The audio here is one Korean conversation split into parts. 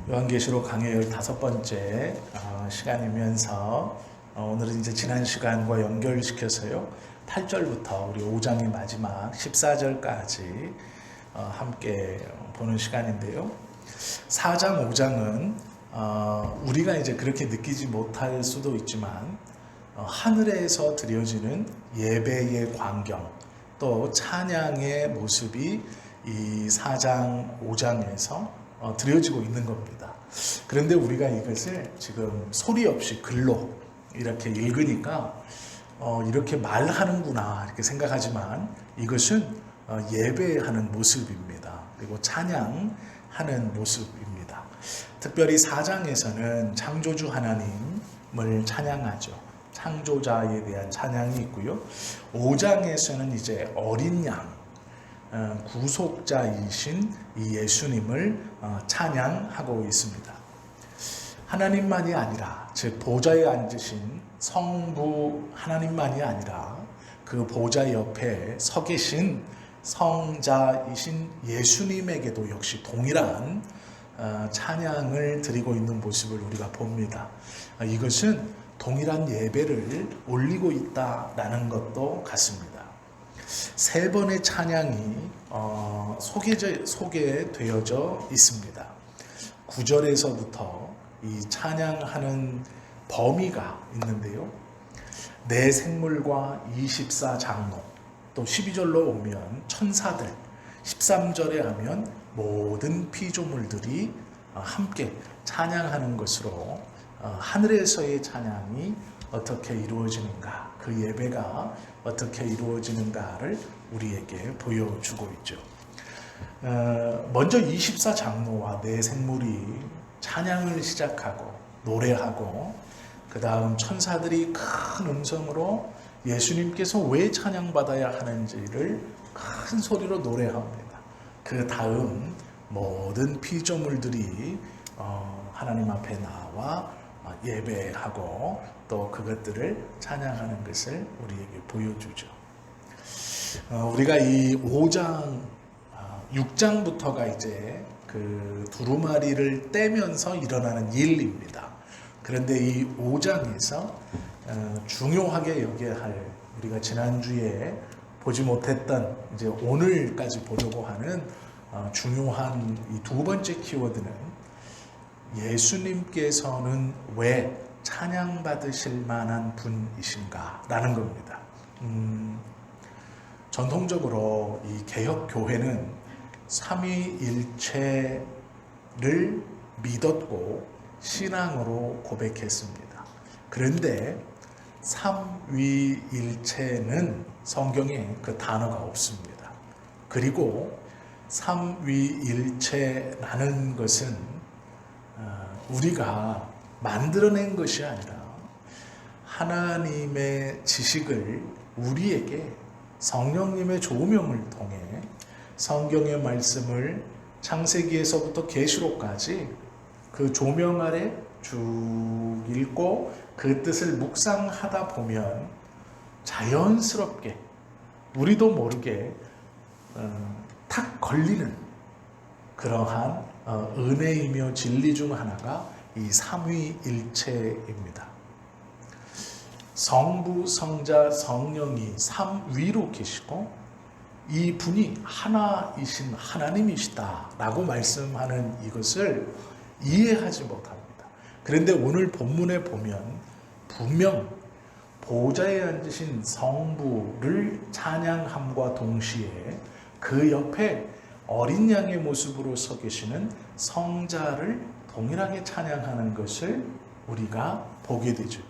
요한계시록 강의 15번째 시간이면서 오늘은 이제 지난 시간과 연결시켜서요 8절부터 우리 5장의 마지막 14절까지 함께 보는 시간인데요. 4장 5장은 우리가 이제 그렇게 느끼지 못할 수도 있지만 하늘에서 드려지는 예배의 광경 또 찬양의 모습이 이 4장 5장에서 드려지고 있는 겁니다. 그런데 우리가 이것을 지금 소리 없이 글로 이렇게 읽으니까 이렇게 말하는구나 이렇게 생각하지만 이것은 예배하는 모습입니다. 그리고 찬양하는 모습입니다. 특별히 4장에서는 창조주 하나님을 찬양하죠. 창조자에 대한 찬양이 있고요. 5장에서는 이제 어린 양 구속자이신 이 예수님을 찬양하고 있습니다. 하나님만이 아니라 즉 보좌에 앉으신 성부 하나님만이 아니라 그 보좌 옆에 서 계신 성자이신 예수님에게도 역시 동일한 찬양을 드리고 있는 모습을 우리가 봅니다. 이것은 동일한 예배를 올리고 있다라는 것도 같습니다. 세 번의 찬양이 소개되어져 있습니다. 9절에서부터 이 찬양하는 범위가 있는데요. 네 생물과 24장로, 또 12절로 오면 천사들, 13절에 하면 모든 피조물들이 함께 찬양하는 것으로 하늘에서의 찬양이 어떻게 이루어지는가, 그 예배가 어떻게 이루어지는가를 우리에게 보여주고 있죠. 먼저 24장로와 네 생물이 찬양을 시작하고 노래하고 그 다음 천사들이 큰 음성으로 예수님께서 왜 찬양받아야 하는지를 큰 소리로 노래합니다. 그 다음 모든 피조물들이 하나님 앞에 나와 예배하고 또 그것들을 찬양하는 것을 우리에게 보여주죠. 우리가 이 5장, 6장부터가 이제 그 두루마리를 떼면서 일어나는 일입니다. 그런데 이 5장에서 중요하게 여겨야 할 우리가 지난주에 보지 못했던 이제 오늘까지 보려고 하는 중요한 이 두 번째 키워드는 예수님께서는 왜 찬양받으실 만한 분이신가 라는 겁니다. 전통적으로 이 개혁교회는 삼위일체를 믿었고 신앙으로 고백했습니다. 그런데 삼위일체는 성경에 그 단어가 없습니다. 그리고 삼위일체라는 것은 우리가 만들어낸 것이 아니라 하나님의 지식을 우리에게 성령님의 조명을 통해 성경의 말씀을 창세기에서부터 계시록까지 그 조명 아래 쭉 읽고 그 뜻을 묵상하다 보면 자연스럽게 우리도 모르게 탁 걸리는 그러한 은혜이며 진리 중 하나가 이 삼위일체입니다. 성부, 성자, 성령이 삼위로 계시고 이 분이 하나이신 하나님이시다라고 말씀하는 이것을 이해하지 못합니다. 그런데 오늘 본문에 보면 분명 보좌에 앉으신 성부를 찬양함과 동시에 그 옆에 어린 양의 모습으로 서 계시는 성자를 동일하게 찬양하는 것을 우리가 보게 되죠.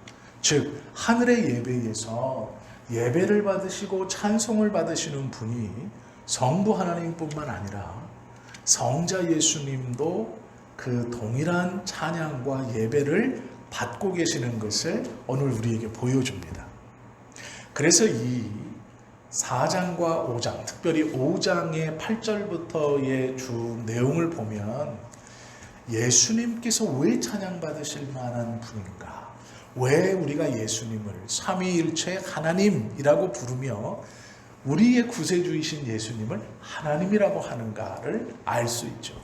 즉 하늘의 예배에서 예배를 받으시고 찬송을 받으시는 분이 성부 하나님뿐만 아니라 성자 예수님도 그 동일한 찬양과 예배를 받고 계시는 것을 오늘 우리에게 보여줍니다. 그래서 이 4장과 5장, 특별히 5장의 8절부터의 주 내용을 보면 예수님께서 왜 찬양받으실 만한 분인가? 왜 우리가 예수님을 삼위일체 하나님이라고 부르며 우리의 구세주이신 예수님을 하나님이라고 하는가를 알 수 있죠.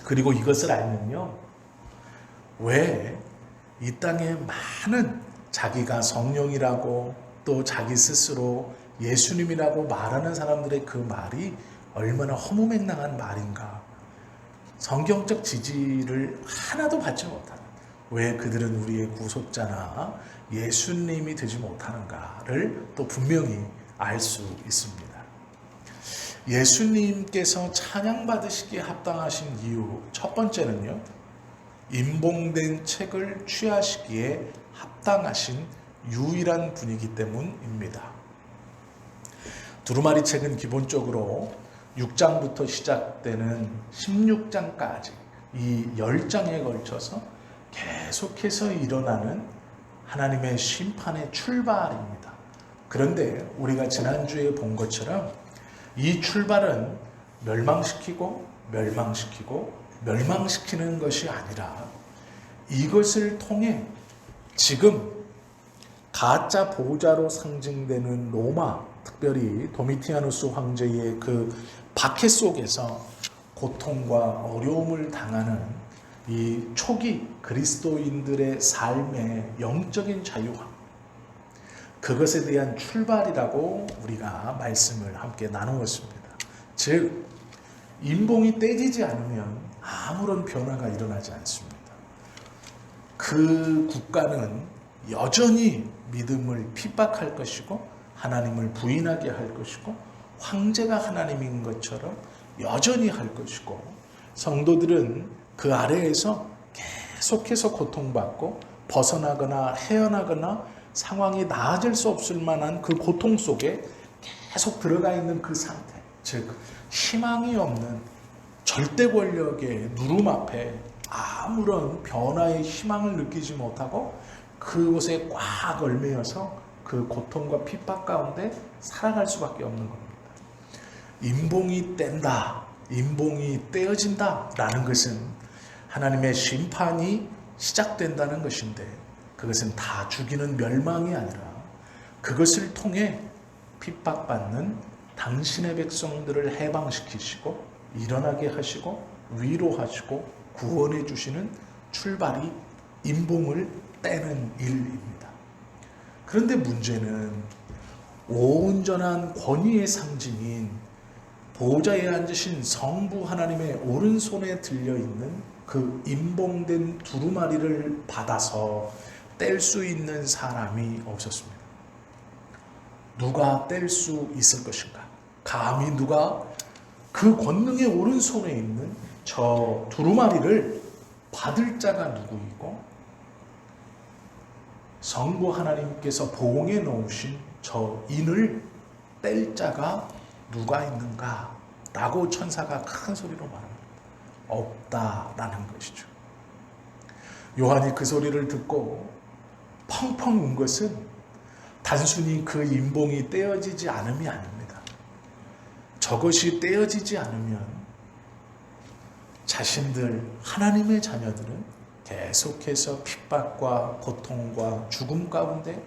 그리고 이것을 알면요, 왜 이 땅에 많은 자기가 성령이라고 또 자기 스스로 예수님이라고 말하는 사람들의 그 말이 얼마나 허무맹랑한 말인가, 성경적 지지를 하나도 받지 못하는, 왜 그들은 우리의 구속자나 예수님이 되지 못하는가를 또 분명히 알 수 있습니다. 예수님께서 찬양받으시기에 합당하신 이유 첫 번째는요, 임봉된 책을 취하시기에 합당하신 유일한 분이기 때문입니다. 두루마리 책은 기본적으로 6장부터 시작되는 16장까지 이 10장에 걸쳐서 계속해서 일어나는 하나님의 심판의 출발입니다. 그런데 우리가 지난주에 본 것처럼 이 출발은 멸망시키는 것이 아니라 이것을 통해 지금 가짜 보호자로 상징되는 로마, 특별히 도미티아누스 황제의 그 박해 속에서 고통과 어려움을 당하는 이 초기 그리스도인들의 삶의 영적인 자유함, 그것에 대한 출발이라고 우리가 말씀을 함께 나누었습니다. 즉, 임봉이 떼지지 않으면 아무런 변화가 일어나지 않습니다. 그 국가는 여전히 믿음을 핍박할 것이고 하나님을 부인하게 할 것이고 황제가 하나님인 것처럼 여전히 할 것이고, 성도들은 그 아래에서 계속해서 고통받고 벗어나거나 헤어나거나 상황이 나아질 수 없을 만한 그 고통 속에 계속 들어가 있는 그 상태, 즉 희망이 없는 절대 권력의 누름 앞에 아무런 변화의 희망을 느끼지 못하고 그곳에 꽉 얽매여서 그 고통과 핍박 가운데 살아갈 수밖에 없는 겁니다. 임봉이 뗀다, 임봉이 떼어진다 라는 것은 하나님의 심판이 시작된다는 것인데, 그것은 다 죽이는 멸망이 아니라 그것을 통해 핍박받는 당신의 백성들을 해방시키시고 일어나게 하시고 위로하시고 구원해 주시는 출발이 임봉을 떼는 일입니다. 그런데 문제는 온전한 권위의 상징인 보호자에 앉으신 성부 하나님의 오른손에 들려있는 그 임봉된 두루마리를 받아서 뗄 수 있는 사람이 없었습니다. 누가 뗄 수 있을 것인가? 감히 누가 그 권능의 오른손에 있는 저 두루마리를 받을 자가 누구이고 성부 하나님께서 봉해 놓으신 저 인을 뗄 자가 누가 있는가? 라고 천사가 큰 소리로 말합니다. 없다라는 것이죠. 요한이 그 소리를 듣고 펑펑 운 것은 단순히 그 임봉이 떼어지지 않음이 아닙니다. 저것이 떼어지지 않으면 자신들, 하나님의 자녀들은 계속해서 핍박과 고통과 죽음 가운데,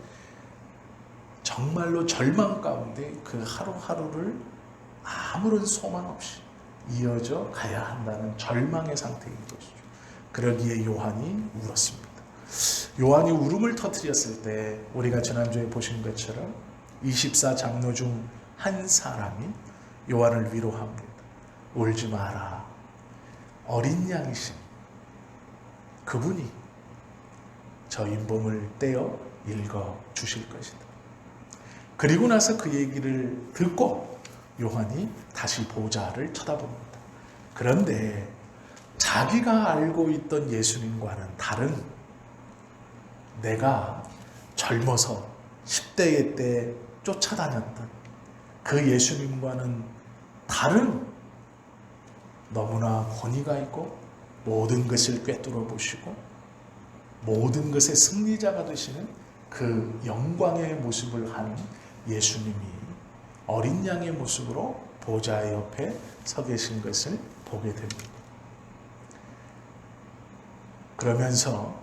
정말로 절망 가운데 그 하루하루를 아무런 소망 없이 이어져 가야 한다는 절망의 상태인 것이죠. 그러기에 요한이 울었습니다. 요한이 울음을 터뜨렸을 때 우리가 지난주에 보신 것처럼 24장로 중 한 사람이 요한을 위로합니다. 울지 마라. 어린 양이신 그분이 저 임봉을 떼어 읽어 주실 것이다. 그리고 나서 그 얘기를 듣고 요한이 다시 보좌를 쳐다봅니다. 그런데 자기가 알고 있던 예수님과는 다른, 내가 젊어서 10대의 때 쫓아다녔던 그 예수님과는 다른, 너무나 권위가 있고 모든 것을 꿰뚫어 보시고 모든 것의 승리자가 되시는 그 영광의 모습을 하는 예수님이 어린 양의 모습으로 보좌 옆에 서 계신 것을 보게 됩니다. 그러면서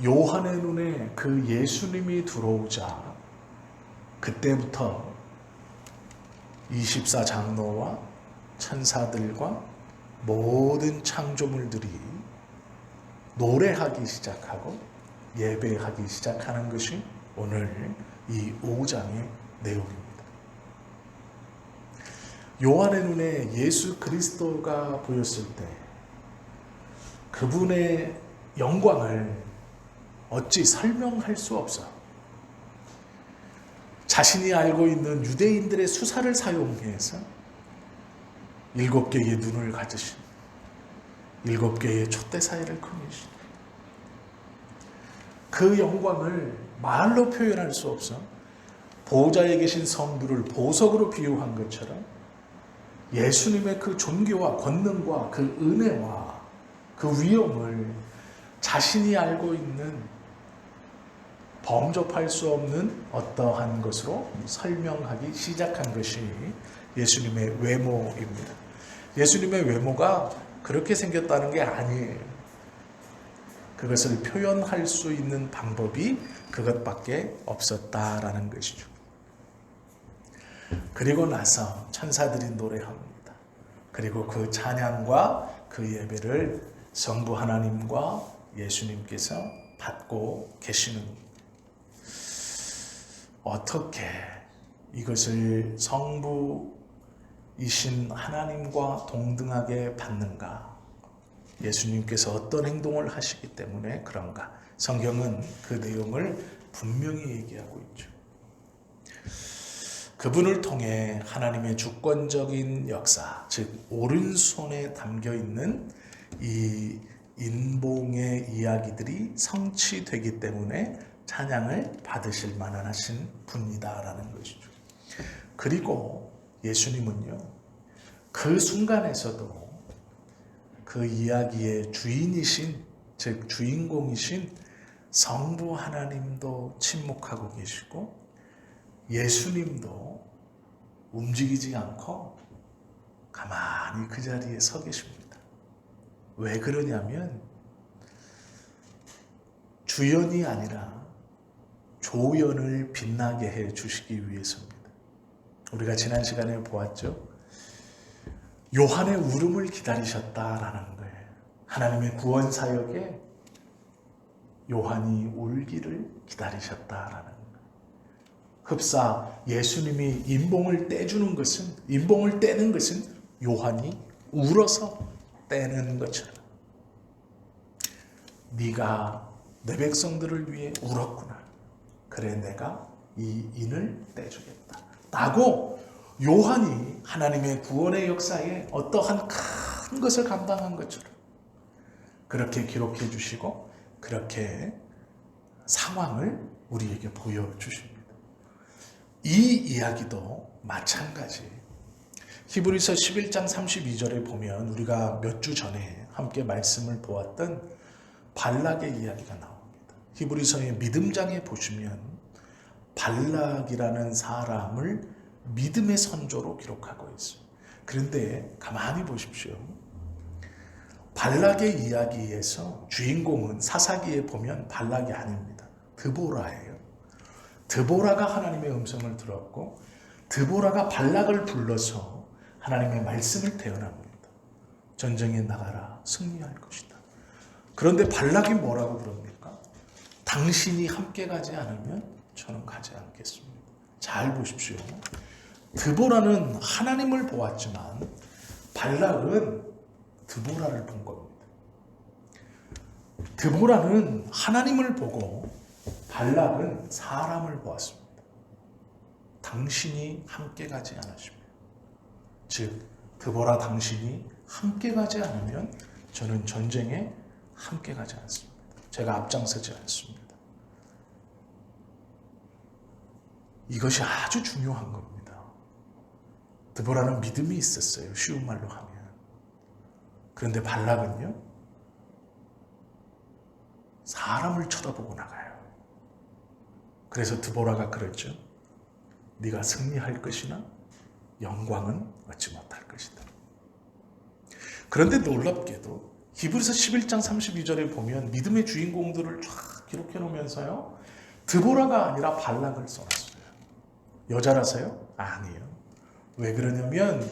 요한의 눈에 그 예수님이 들어오자 그때부터 24장로와 천사들과 모든 창조물들이 노래하기 시작하고 예배하기 시작하는 것이 오늘 이 5장의 내용입니다. 요한의 눈에 예수 그리스도가 보였을 때 그분의 영광을 어찌 설명할 수 없어. 자신이 알고 있는 유대인들의 수사를 사용해서 7개의 눈을 가지신 7개의 촛대 사이를 꾸미신 그 영광을 말로 표현할 수 없어 보좌에 계신 성부를 보석으로 비유한 것처럼 예수님의 그 존귀와 권능과 그 은혜와 그 위엄을 자신이 알고 있는 범접할 수 없는 어떠한 것으로 설명하기 시작한 것이 예수님의 외모입니다. 예수님의 외모가 그렇게 생겼다는 게 아니에요. 그것을 표현할 수 있는 방법이 그것밖에 없었다라는 것이죠. 그리고 나서 천사들이 노래합니다. 그리고 그 찬양과 그 예배를 성부 하나님과 예수님께서 받고 계시는, 어떻게 이것을 성부이신 하나님과 동등하게 받는가? 예수님께서 어떤 행동을 하시기 때문에 그런가? 성경은 그 내용을 분명히 얘기하고 있죠. 그분을 통해 하나님의 주권적인 역사, 즉 오른손에 담겨있는 이 인봉의 이야기들이 성취되기 때문에 찬양을 받으실 만한 하신 분이다라는 것이죠. 그리고 예수님은요, 그 순간에서도 그 이야기의 주인이신, 즉 주인공이신 성부 하나님도 침묵하고 계시고 예수님도 움직이지 않고 가만히 그 자리에 서 계십니다. 왜 그러냐면 주연이 아니라 조연을 빛나게 해 주시기 위해서입니다. 우리가 지난 시간에 보았죠. 요한의 울음을 기다리셨다라는 거예요. 하나님의 구원 사역에 요한이 울기를 기다리셨다라는 거예요. 흡사 예수님이 인봉을 떼주는 것은, 인봉을 떼는 것은 요한이 울어서 떼는 것처럼 네가 내 백성들을 위해 울었구나. 그래 내가 이 인을 떼주겠다 라고 요한이 하나님의 구원의 역사에 어떠한 큰 것을 감당한 것처럼 그렇게 기록해 주시고 그렇게 상황을 우리에게 보여주십니다. 이 이야기도 마찬가지. 히브리서 11장 32절에 보면 우리가 몇 주 전에 함께 말씀을 보았던 발락의 이야기가 나옵니다. 히브리서의 믿음장에 보시면 발락이라는 사람을 믿음의 선조로 기록하고 있어요. 그런데 가만히 보십시오. 발락의 이야기에서 주인공은 사사기에 보면 발락이 아닙니다. 드보라예요. 드보라가 하나님의 음성을 들었고 드보라가 발락을 불러서 하나님의 말씀을 태어납니다. 전쟁에 나가라, 승리할 것이다. 그런데 발락이 뭐라고 그럽니까? 당신이 함께 가지 않으면 저는 가지 않겠습니다. 잘 보십시오. 드보라는 하나님을 보았지만 발락은 드보라를 본 겁니다. 드보라는 하나님을 보고 발락은 사람을 보았습니다. 당신이 함께 가지 않으시면, 즉 드보라 당신이 함께 가지 않으면 저는 전쟁에 함께 가지 않습니다. 제가 앞장서지 않습니다. 이것이 아주 중요한 겁니다. 드보라는 믿음이 있었어요. 쉬운 말로 하면. 그런데 발락은요, 사람을 쳐다보고 나가요. 그래서 드보라가 그랬죠. 네가 승리할 것이나 영광은 얻지 못할 것이다. 그런데 놀랍게도 히브리서 11장 32절에 보면 믿음의 주인공들을 쫙 기록해 놓으면서요, 드보라가 아니라 발락을 써놨어요. 여자라서요? 아니에요. 왜 그러냐면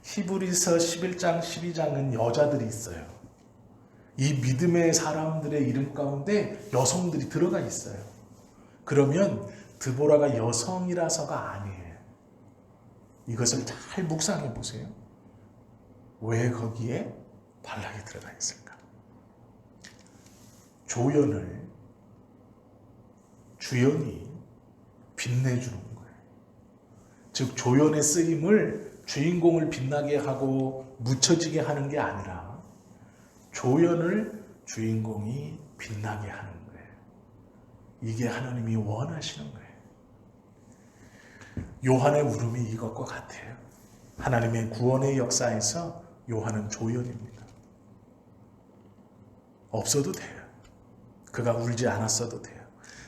히브리서 11장 12장은 여자들이 있어요. 이 믿음의 사람들의 이름 가운데 여성들이 들어가 있어요. 그러면 드보라가 여성이라서가 아니에요. 이것을 잘 묵상해 보세요. 왜 거기에 발락이 들어가 있을까? 조연을 주연이 빛내주는 거예요. 즉 조연의 쓰임을 주인공을 빛나게 하고 묻혀지게 하는 게 아니라 조연을 주인공이 빛나게 하는 거예요. 이게 하나님이 원하시는 거예요. 요한의 울음이 이것과 같아요. 하나님의 구원의 역사에서 요한은 조연입니다. 없어도 돼요. 그가 울지 않았어도 돼요.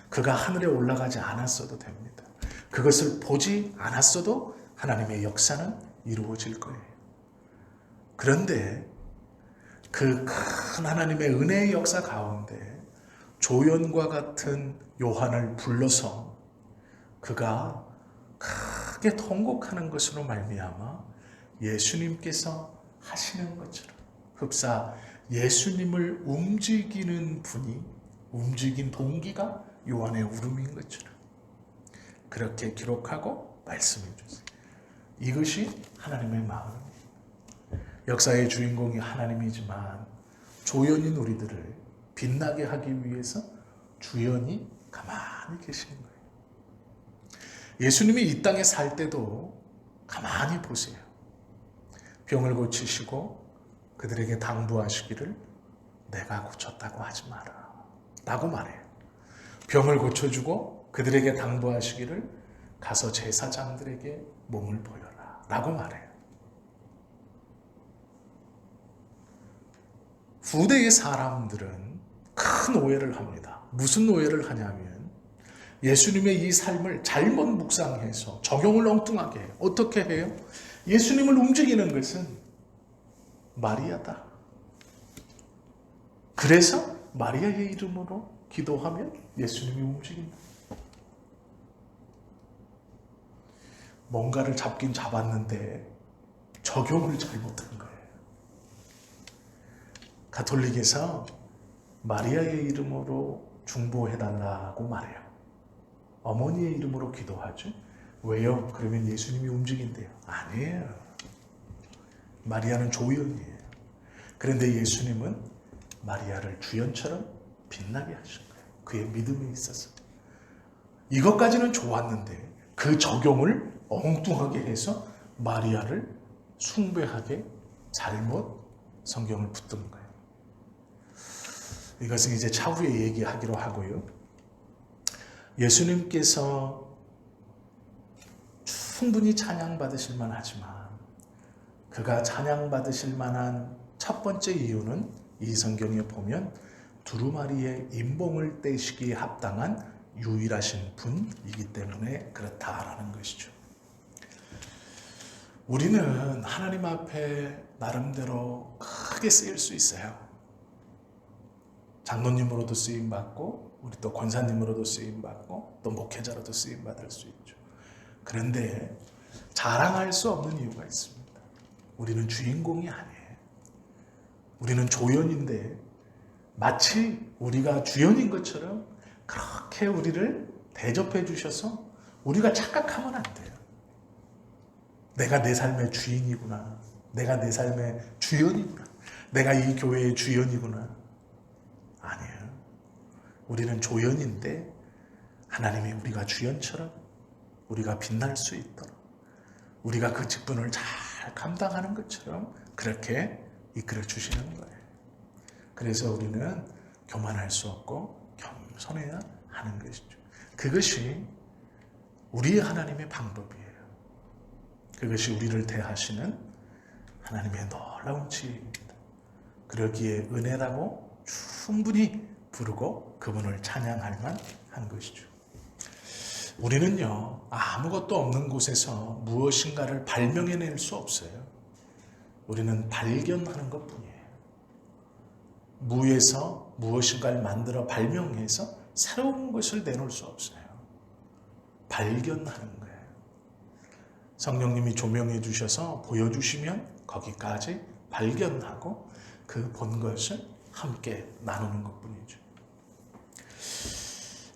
그가 하늘에 올라가지 않았어도 됩니다. 그것을 보지 않았어도 하나님의 역사는 이루어질 거예요. 그런데 그 큰 하나님의 은혜의 역사 가운데 조연과 같은 요한을 불러서 그가 크게 통곡하는 것으로 말미암아 예수님께서 하시는 것처럼 흡사 예수님을 움직이는 분이 움직인 동기가 요한의 울음인 것처럼 그렇게 기록하고 말씀해 주세요. 이것이 하나님의 마음입니다. 역사의 주인공이 하나님이지만 조연인 우리들을 빛나게 하기 위해서 주연이 가만히 계시는 거예요. 예수님이 이 땅에 살 때도 가만히 보세요. 병을 고치시고 그들에게 당부하시기를 내가 고쳤다고 하지 마라 라고 말해요. 병을 고쳐주고 그들에게 당부하시기를 가서 제사장들에게 몸을 보여라 라고 말해요. 후대의 사람들은 큰 오해를 합니다. 무슨 오해를 하냐면 예수님의 이 삶을 잘못 묵상해서 적용을 엉뚱하게 해요. 어떻게 해요? 예수님을 움직이는 것은 마리아다. 그래서 마리아의 이름으로 기도하면 예수님이 움직인다. 뭔가를 잡긴 잡았는데 적용을 잘못한 거예요. 가톨릭에서 마리아의 이름으로 중보해달라고 말해요. 어머니의 이름으로 기도하죠. 왜요? 그러면 예수님이 움직인대요. 아니에요. 마리아는 조연이에요. 그런데 예수님은 마리아를 주연처럼 빛나게 하신 거예요. 그의 믿음에 있어서. 이것까지는 좋았는데 그 적용을 엉뚱하게 해서 마리아를 숭배하게 잘못 성경을 붙든 거예요. 이것은 이제 차후에 얘기하기로 하고요. 예수님께서 충분히 찬양받으실 만하지만 그가 찬양받으실 만한 첫 번째 이유는 이 성경에 보면 두루마리의 임봉을 떼시기에 합당한 유일하신 분이기 때문에 그렇다라는 것이죠. 우리는 하나님 앞에 나름대로 크게 쓰일 수 있어요. 장로님으로도 쓰임받고 우리 또 권사님으로도 쓰임받고 또 목회자로도 쓰임받을 수 있죠. 그런데 자랑할 수 없는 이유가 있습니다. 우리는 주인공이 아니에요. 우리는 조연인데 마치 우리가 주연인 것처럼 그렇게 우리를 대접해 주셔서 우리가 착각하면 안 돼요. 내가 내 삶의 주인이구나. 내가 내 삶의 주연이구나. 내가 이 교회의 주연이구나. 아니에요. 우리는 조연인데 하나님이 우리가 주연처럼 우리가 빛날 수 있도록 우리가 그 직분을 잘 감당하는 것처럼 그렇게 이끌어 주시는 거예요. 그래서 우리는 교만할 수 없고 겸손해야 하는 것이죠. 그것이 우리 하나님의 방법이에요. 그것이 우리를 대하시는 하나님의 놀라운 지혜입니다. 그러기에 은혜라고 충분히 부르고 그분을 찬양할 만한 것이죠. 우리는요, 아무것도 없는 곳에서 무엇인가를 발명해낼 수 없어요. 우리는 발견하는 것 뿐이에요. 무에서 무엇인가를 만들어 발명해서 새로운 것을 내놓을 수 없어요. 발견하는 거예요. 성령님이 조명해 주셔서 보여주시면 거기까지 발견하고 그 본 것을 함께 나누는 것뿐이죠.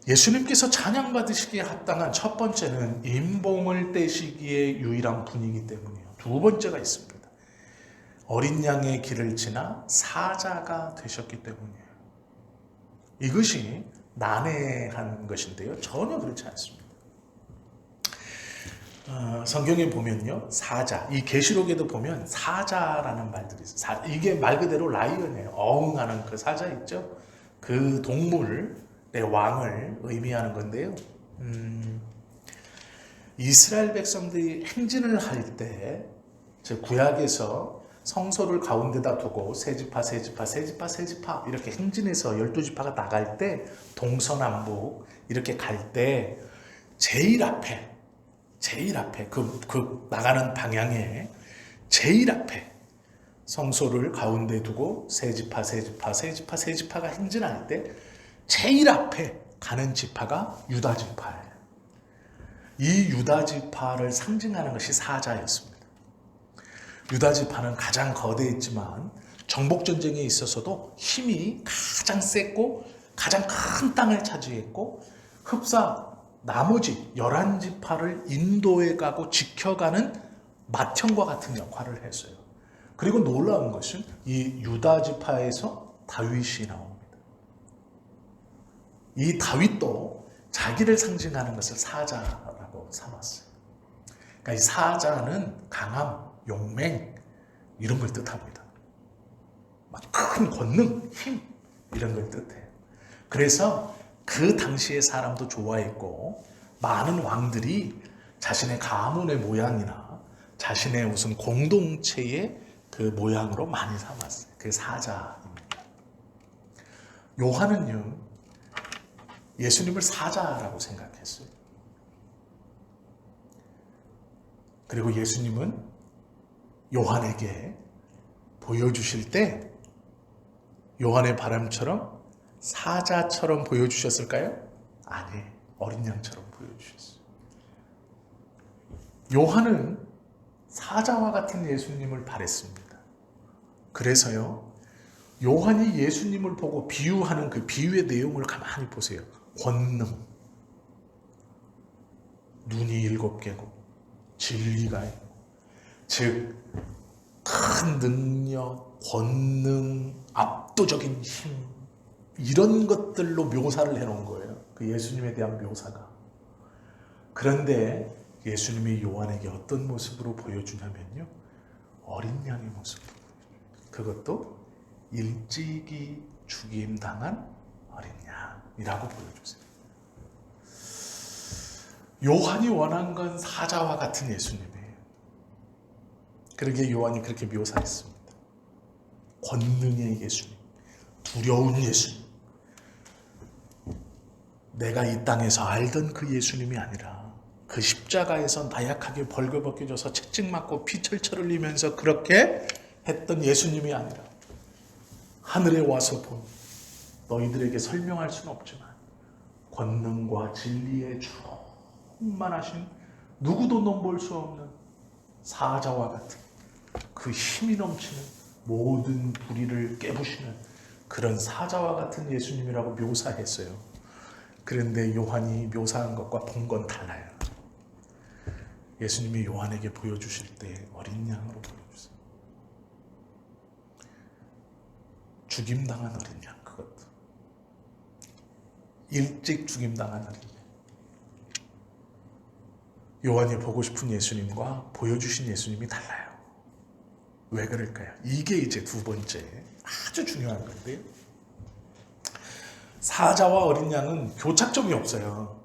예수님께서 찬양받으시기에 합당한 첫 번째는 임봉을 떼시기에 유일한 분이기 때문이에요. 두 번째가 있습니다. 어린 양의 길을 지나 사자가 되셨기 때문이에요. 이것이 난해한 것인데요. 전혀 그렇지 않습니다. 성경에 보면요, 사자, 이 계시록에도 보면 사자라는 말들이 있어요. 이게 말 그대로 라이언이에요. 어흥하는 그 사자 있죠. 그 동물의 왕을 의미하는 건데요. 이스라엘 백성들이 행진을 할 때, 즉 구약에서 성소를 가운데다 두고 세 지파 이렇게 행진해서 12지파가 나갈 때 동서남북 이렇게 갈 때 제일 앞에 그 나가는 방향에 제일 앞에 성소를 가운데 두고 세 지파가 행진할 때 제일 앞에 가는 지파가 유다 지파예요. 이 유다 지파를 상징하는 것이 사자였습니다. 유다 지파는 가장 거대했지만 정복 전쟁에 있어서도 힘이 가장 셌고 가장 큰 땅을 차지했고 흡사 나머지 11지파를 인도해 가고 지켜가는 맏형과 같은 역할을 했어요. 그리고 놀라운 것은 이 유다 지파에서 다윗이 나옵니다. 이 다윗도 자기를 상징하는 것을 사자라고 삼았어요. 그러니까 이 사자는 강함, 용맹 이런 걸 뜻합니다. 막 큰 권능, 힘 이런 걸 뜻해요. 그래서 그 당시의 사람도 좋아했고 많은 왕들이 자신의 가문의 모양이나 자신의 무슨 공동체의 그 모양으로 많이 삼았어요. 그게 사자입니다. 요한은요, 예수님을 사자라고 생각했어요. 그리고 예수님은 요한에게 보여주실 때 요한의 바람처럼 사자처럼 보여주셨을까요? 아니, 어린 양처럼 보여주셨어요. 요한은 사자와 같은 예수님을 바랬습니다. 그래서요, 요한이 예수님을 보고 비유하는 그 비유의 내용을 가만히 보세요. 권능, 눈이 7개고 진리가 있고, 즉 큰 능력, 권능, 압도적인 힘 이런 것들로 묘사를 해놓은 거예요. 그 예수님에 대한 묘사가. 그런데 예수님이 요한에게 어떤 모습으로 보여주냐면요, 어린 양의 모습으로 보여줘요. 그것도 일찍이 죽임당한 어린 양이라고 보여주세요. 요한이 원한 건 사자와 같은 예수님이에요. 그러기에 요한이 그렇게 묘사했습니다. 권능의 예수님, 두려운 예수님. 내가 이 땅에서 알던 그 예수님이 아니라 그 십자가에서 나약하게 벌거벗겨져서 채찍 맞고 피 철철 흘리면서 그렇게 했던 예수님이 아니라 하늘에 와서 본, 너희들에게 설명할 수는 없지만 권능과 진리에 충만하신, 누구도 넘볼 수 없는 사자와 같은 그 힘이 넘치는 모든 불의를 깨부시는 그런 사자와 같은 예수님이라고 묘사했어요. 그런데 요한이 묘사한 것과 본 건 달라요. 예수님이 요한에게 보여주실 때 어린 양으로 보여주세요. 죽임당한 어린 양, 그것도 일찍 죽임당한 어린 양. 요한이 보고 싶은 예수님과 보여주신 예수님이 달라요. 왜 그럴까요? 이게 이제 두 번째 아주 중요한 건데요. 사자와 어린 양은 교착점이 없어요.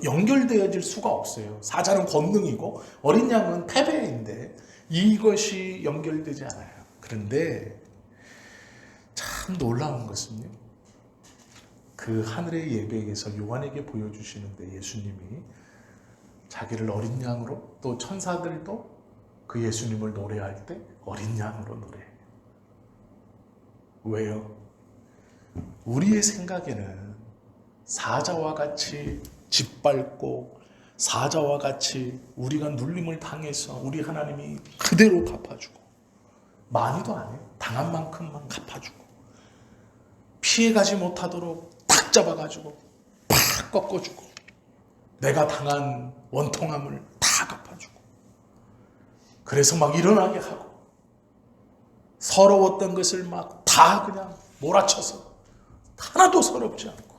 연결되어질 수가 없어요. 사자는 권능이고 어린 양은 패배인데 이것이 연결되지 않아요. 그런데 참 놀라운 것은요, 그 하늘의 예배에서 요한에게 보여주시는데 예수님이 자기를 어린 양으로, 또 천사들도 그 예수님을 노래할 때 어린 양으로 노래해요. 왜요? 우리의 생각에는 사자와 같이 짓밟고 사자와 같이 우리가 눌림을 당해서 우리 하나님이 그대로 갚아주고, 많이도 아니에요. 당한 만큼만 갚아주고, 피해가지 못하도록 딱 잡아가지고 팍 꺾어주고, 내가 당한 원통함을 다 갚아주고, 그래서 막 일어나게 하고, 서러웠던 것을 막 다 그냥 몰아쳐서 하나도 서럽지 않고,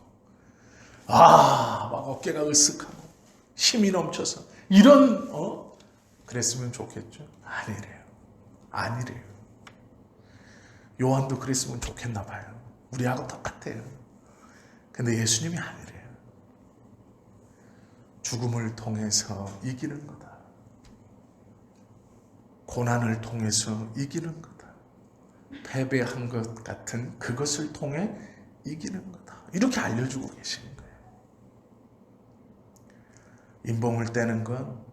막 어깨가 으쓱하고 힘이 넘쳐서 이런 그랬으면 좋겠죠. 아니래요. 요한도 그랬으면 좋겠나 봐요. 우리하고 똑같아요. 근데 예수님이 아니래요. 죽음을 통해서 이기는 거다. 고난을 통해서 이기는 거다. 패배한 것 같은 그것을 통해 이기는 거다. 이렇게 알려주고 계시는 거예요. 인봉을 떼는 건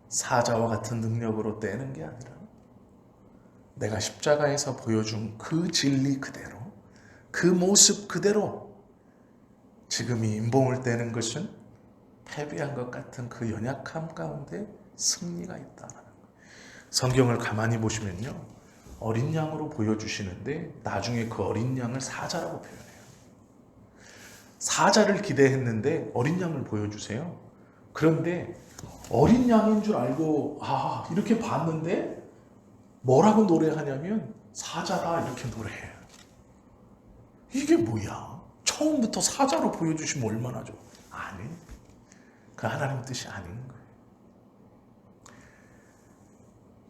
사자와 같은 능력으로 떼는 게 아니라 내가 십자가에서 보여준 그 진리 그대로, 그 모습 그대로 지금 이 인봉을 떼는 것은 패배한 것 같은 그 연약함 가운데 승리가 있다는 거예요. 성경을 가만히 보시면요, 어린 양으로 보여주시는데 나중에 그 어린 양을 사자라고 표현해요. 사자를 기대했는데 어린 양을 보여주세요. 그런데 어린 양인 줄 알고 이렇게 봤는데 뭐라고 노래하냐면 사자다 이렇게 노래해요. 이게 뭐야? 처음부터 사자로 보여주시면 얼마나 좋아. 아니, 그 하나님 뜻이 아닌 거예요.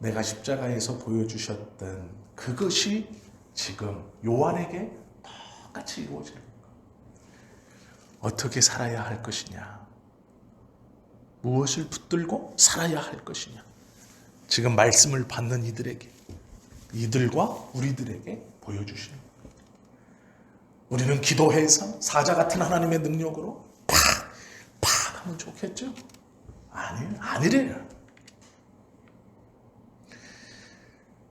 내가 십자가에서 보여주셨던 그것이 지금 요한에게 똑같이 이루어지는 거예요. 어떻게 살아야 할 것이냐, 무엇을 붙들고 살아야 할 것이냐, 지금 말씀을 받는 이들과 우리들에게 보여주시는 거예요. 우리는 기도해서 사자 같은 하나님의 능력으로 팍 하면 좋겠죠? 아니래요.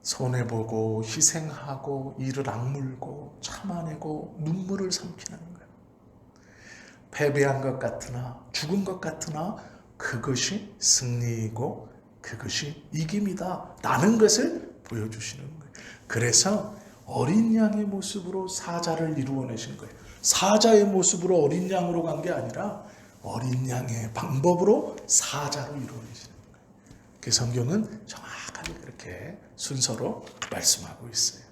손해보고 희생하고 이를 악물고 참아내고 눈물을 삼키는 거예요. 패배한 것 같으나 죽은 것 같으나 그것이 승리이고 그것이 이김이다 라는 것을 보여주시는 거예요. 그래서 어린 양의 모습으로 사자를 이루어내신 거예요. 사자의 모습으로 어린 양으로 간 게 아니라 어린 양의 방법으로 사자로 이루어내시는 거예요. 그 성경은 정확하게 그렇게 순서로 말씀하고 있어요.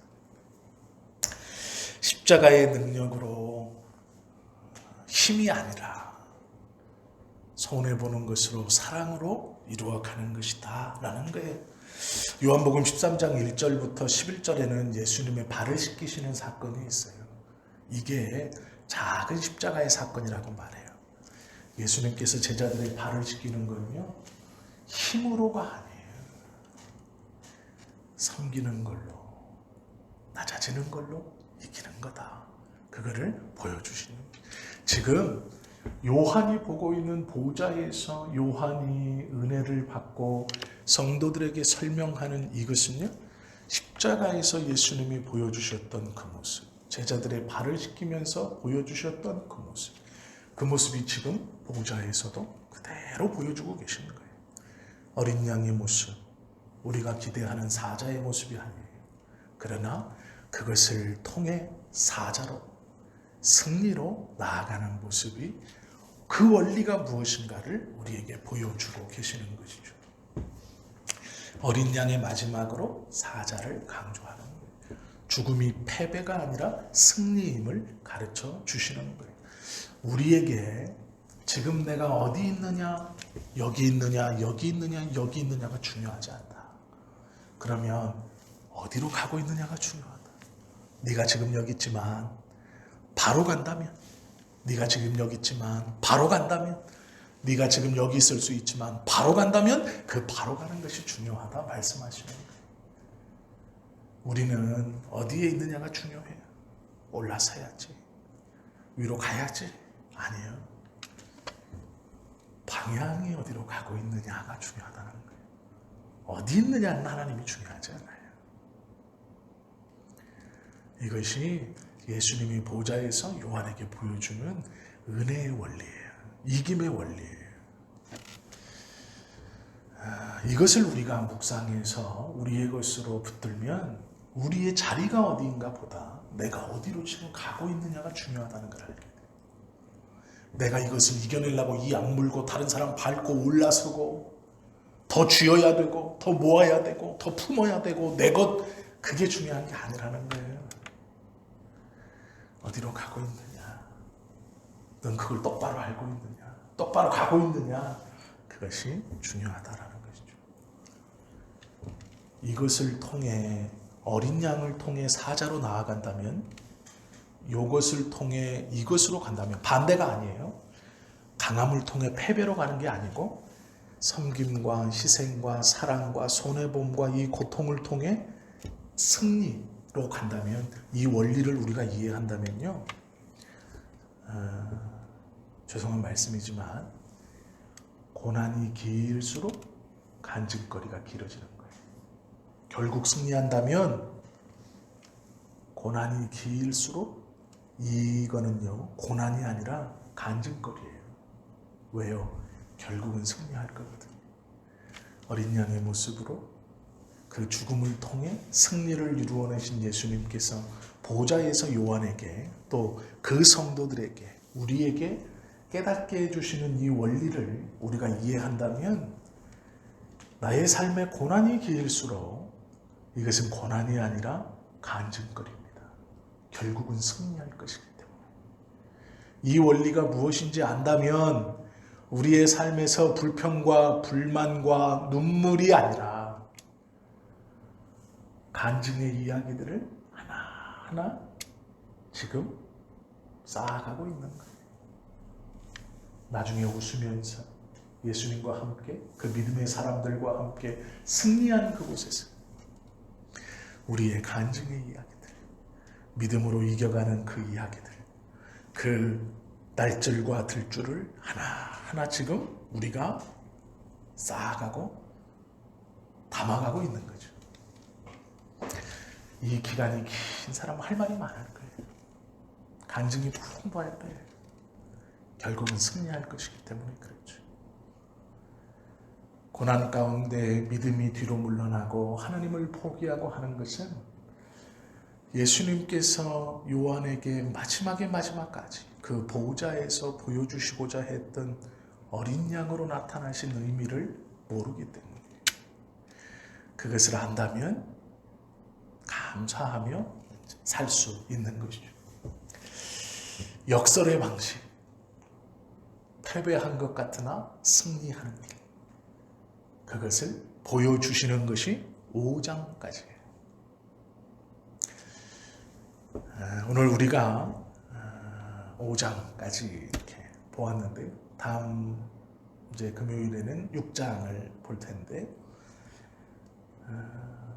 십자가의 능력으로 힘이 아니라 손해보는 것으로 사랑으로 이루어가는 것이다 라는 거예요. 요한복음 13장 1절부터 11절에는 예수님의 발을 씻기시는 사건이 있어요. 이게 작은 십자가의 사건이라고 말해요. 예수님께서 제자들의 발을 씻기는 건요, 힘으로가 아니에요. 섬기는 걸로, 낮아지는 걸로 이기는 거다. 그거를 보여주시는 거예요. 지금 요한이 보고 있는 보좌에서 요한이 은혜를 받고 성도들에게 설명하는 이것은요, 십자가에서 예수님이 보여주셨던 그 모습, 제자들의 발을 씻기면서 보여주셨던 그 모습, 그 모습이 지금 보좌에서도 그대로 보여주고 계시는 거예요. 어린 양의 모습, 우리가 기대하는 사자의 모습이 아니에요. 그러나 그것을 통해 사자로, 승리로 나아가는 모습이, 그 원리가 무엇인가를 우리에게 보여주고 계시는 것이죠. 어린 양의 마지막으로 사자를 강조하는 거예요. 죽음이 패배가 아니라 승리임을 가르쳐 주시는 거예요. 우리에게 지금 내가 어디 있느냐, 여기 있느냐, 여기 있느냐, 여기 있느냐가 중요하지 않다. 그러면 어디로 가고 있느냐가 중요하다. 네가 지금 여기 있지만 바로 간다면, 네가 지금 여기 있지만 바로 간다면, 네가 지금 여기 있을 수 있지만 바로 간다면 그 바로 가는 것이 중요하다 말씀하시는 거예요. 우리는 어디에 있느냐가 중요해요. 올라서야지, 위로 가야지. 아니에요. 방향이 어디로 가고 있느냐가 중요하다는 거예요. 어디 있느냐는 하나님이 중요하지 않아요. 이것이 예수님이 보좌에서 요한에게 보여주는 은혜의 원리예요. 이김의 원리예요. 이것을 우리가 묵상해서 우리의 것으로 붙들면 우리의 자리가 어디인가 보다 내가 어디로 지금 가고 있느냐가 중요하다는 걸 알게 돼요. 내가 이것을 이겨내려고 이 악물고 다른 사람 밟고 올라서고 더 쥐어야 되고 더 모아야 되고 더 품어야 되고 내 것, 그게 중요한 게 아니라는 거예요. 어디로 가고 있느냐, 넌 그걸 똑바로 알고 있느냐, 똑바로 가고 있느냐, 그것이 중요하다라는 것이죠. 이것을 통해, 어린 양을 통해 사자로 나아간다면, 이것을 통해 이것으로 간다면 반대가 아니에요. 강함을 통해 패배로 가는 게 아니고 섬김과 희생과 사랑과 손해봄과 이 고통을 통해 승리로 간다면, 이 원리를 우리가 이해한다면요, 죄송한 말씀이지만 고난이 길수록 간증거리가 길어지는 거예요. 결국 승리한다면 고난이 길수록 이거는요, 고난이 아니라 간증거리예요. 왜요? 결국은 승리할 거거든요. 어린 양의 모습으로 그 죽음을 통해 승리를 이루어내신 예수님께서 보좌에서 요한에게 또 그 성도들에게 우리에게 깨닫게 해주시는 이 원리를 우리가 이해한다면 나의 삶의 고난이 길수록 이것은 고난이 아니라 간증거리입니다. 결국은 승리할 것이기 때문에. 이 원리가 무엇인지 안다면 우리의 삶에서 불평과 불만과 눈물이 아니라 간증의 이야기들을 하나하나 지금 쌓아가고 있는 거예요. 나중에 웃으면서 예수님과 함께 그 믿음의 사람들과 함께 승리한 그곳에서 우리의 간증의 이야기들, 믿음으로 이겨가는 그 이야기들, 그 날줄과 들줄을 하나하나 지금 우리가 쌓아가고 담아가고 있는 거죠. 이 기간이 긴 사람은 할 말이 많을 거예요. 간증이 풍부할 거예요. 결국은 승리할 것이기 때문에 그렇죠. 고난 가운데 믿음이 뒤로 물러나고 하나님을 포기하고 하는 것은 예수님께서 요한에게 마지막까지 그 보좌에서 보여주시고자 했던 어린 양으로 나타나신 의미를 모르기 때문에, 그것을 안다면 감사하며 살 수 있는 것이죠. 역설의 방식, 패배한 것 같으나 승리하는 길, 그것을 보여주시는 것이 5장까지예요. 오늘 우리가 5장까지 이렇게 보았는데, 다음 이제 금요일에는 6장을 볼 텐데,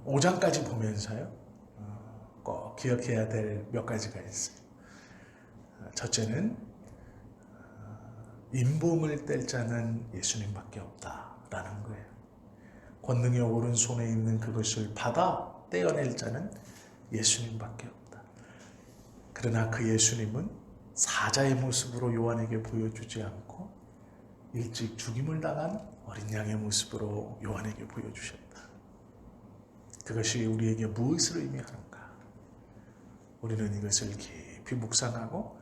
5장까지 보면서요, 꼭 기억해야 될 몇 가지가 있어요. 첫째는 인봉을 뗄 자는 예수님밖에 없다라는 거예요. 권능의 오른손에 있는 그것을 받아 떼어낼 자는 예수님밖에 없다. 그러나 그 예수님은 사자의 모습으로 요한에게 보여주지 않고 일찍 죽임을 당한 어린 양의 모습으로 요한에게 보여주셨다. 그것이 우리에게 무엇을 의미하는가? 우리는 이것을 깊이 묵상하고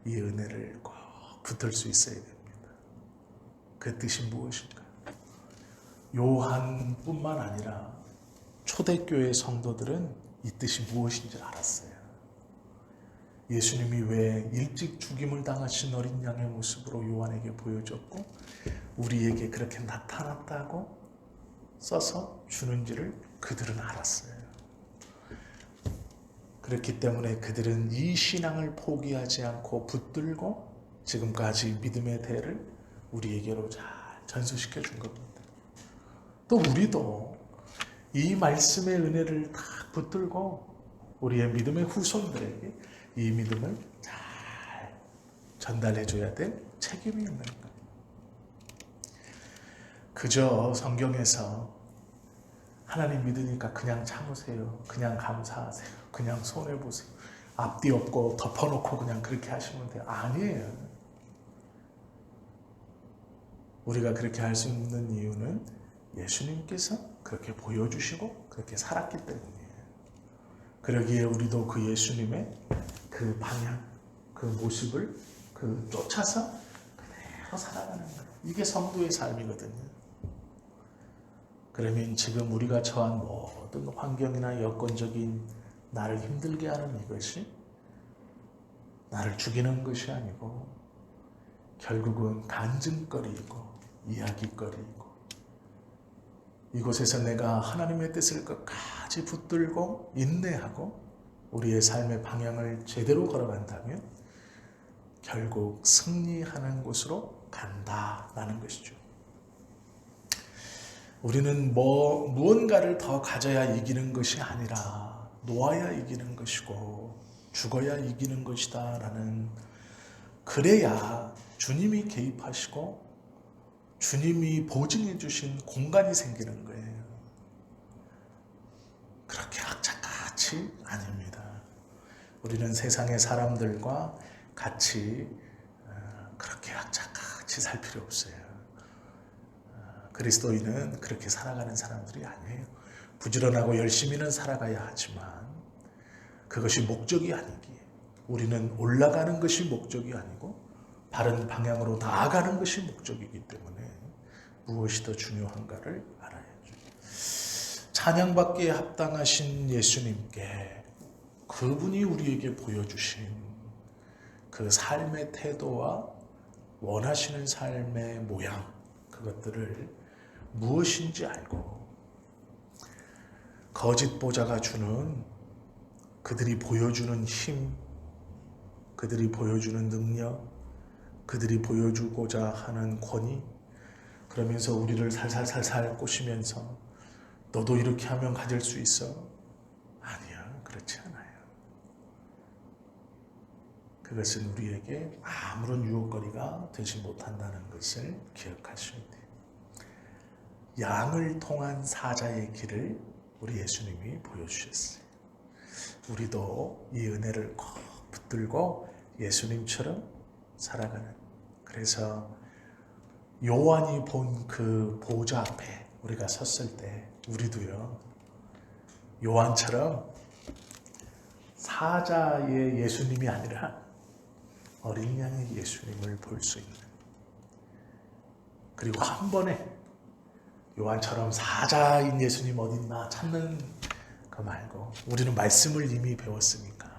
이 은혜를 꼭 붙들 수 있어야 됩니다. 그 뜻이 무엇인가? 요한뿐만 아니라 초대교회 성도들은 이 뜻이 무엇인지 알았어요. 예수님이 왜 일찍 죽임을 당하신 어린 양의 모습으로 요한에게 보여줬고 우리에게 그렇게 나타났다고 써서 주는지를 그들은 알았어요. 그렇기 때문에 그들은 이 신앙을 포기하지 않고 붙들고 지금까지 믿음의 대를 우리에게로 잘 전수시켜 준 겁니다. 또 우리도 이 말씀의 은혜를 다 붙들고 우리의 믿음의 후손들에게 이 믿음을 잘 전달해 줘야 될 책임이 있는 거예요. 그저 성경에서 하나님 믿으니까 그냥 참으세요, 그냥 감사하세요, 그냥 손해보세요, 앞뒤 없고 덮어놓고 그냥 그렇게 하시면 돼요. 아니에요. 우리가 그렇게 할 수 있는 이유는 예수님께서 그렇게 보여주시고 그렇게 살았기 때문이에요. 그러기에 우리도 그 예수님의 그 방향, 그 모습을 쫓아서 그대로 살아가는 거예요. 이게 성도의 삶이거든요. 그러면 지금 우리가 처한 모든 환경이나 여건적인 나를 힘들게 하는 이것이 나를 죽이는 것이 아니고 결국은 간증거리이고 이야기거리이고 이곳에서 내가 하나님의 뜻을 끝까지 붙들고 인내하고 우리의 삶의 방향을 제대로 걸어간다면 결국 승리하는 곳으로 간다라는 것이죠. 우리는 무언가를 더 가져야 이기는 것이 아니라 놓아야 이기는 것이고 죽어야 이기는 것이다 라는, 그래야 주님이 개입하시고 주님이 보증해 주신 공간이 생기는 거예요. 그렇게 악착같이 아닙니다. 우리는 세상의 사람들과 같이 그렇게 악착같이 살 필요 없어요. 그리스도인은 그렇게 살아가는 사람들이 아니에요. 부지런하고 열심히는 살아가야 하지만 그것이 목적이 아니기에, 우리는 올라가는 것이 목적이 아니고 바른 방향으로 나아가는 것이 목적이기 때문에 무엇이 더 중요한가를 알아야죠. 찬양받기에 합당하신 예수님께 그분이 우리에게 보여주신 그 삶의 태도와 원하시는 삶의 모양, 그것들을 무엇인지 알고 거짓 보좌가 주는, 그들이 보여주는 힘, 그들이 보여주는 능력, 그들이 보여주고자 하는 권위, 그러면서 우리를 살살살살 꼬시면서 너도 이렇게 하면 가질 수 있어. 아니야, 그렇지 않아요. 그것은 우리에게 아무런 유혹거리가 되지 못한다는 것을 기억하셔야 돼요. 양을 통한 사자의 길을 우리 예수님이 보여주셨어요. 우리도 이 은혜를 꼭 붙들고 예수님처럼 살아가는, 그래서 요한이 본 그 보좌 앞에 우리가 섰을 때 우리도요, 요한처럼 사자의 예수님이 아니라 어린 양의 예수님을 볼 수 있는, 그리고 한 번에 요한처럼 사자인 예수님 어딨나 찾는 거 말고, 우리는 말씀을 이미 배웠으니까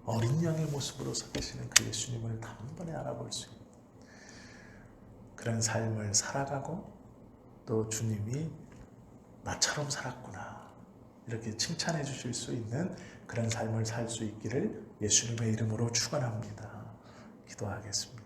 어린 양의 모습으로 서 계시는 그 예수님을 단번에 알아볼 수 있는 그런 삶을 살아가고, 또 주님이 나처럼 살았구나 이렇게 칭찬해 주실 수 있는 그런 삶을 살 수 있기를 예수님의 이름으로 축원합니다. 기도하겠습니다.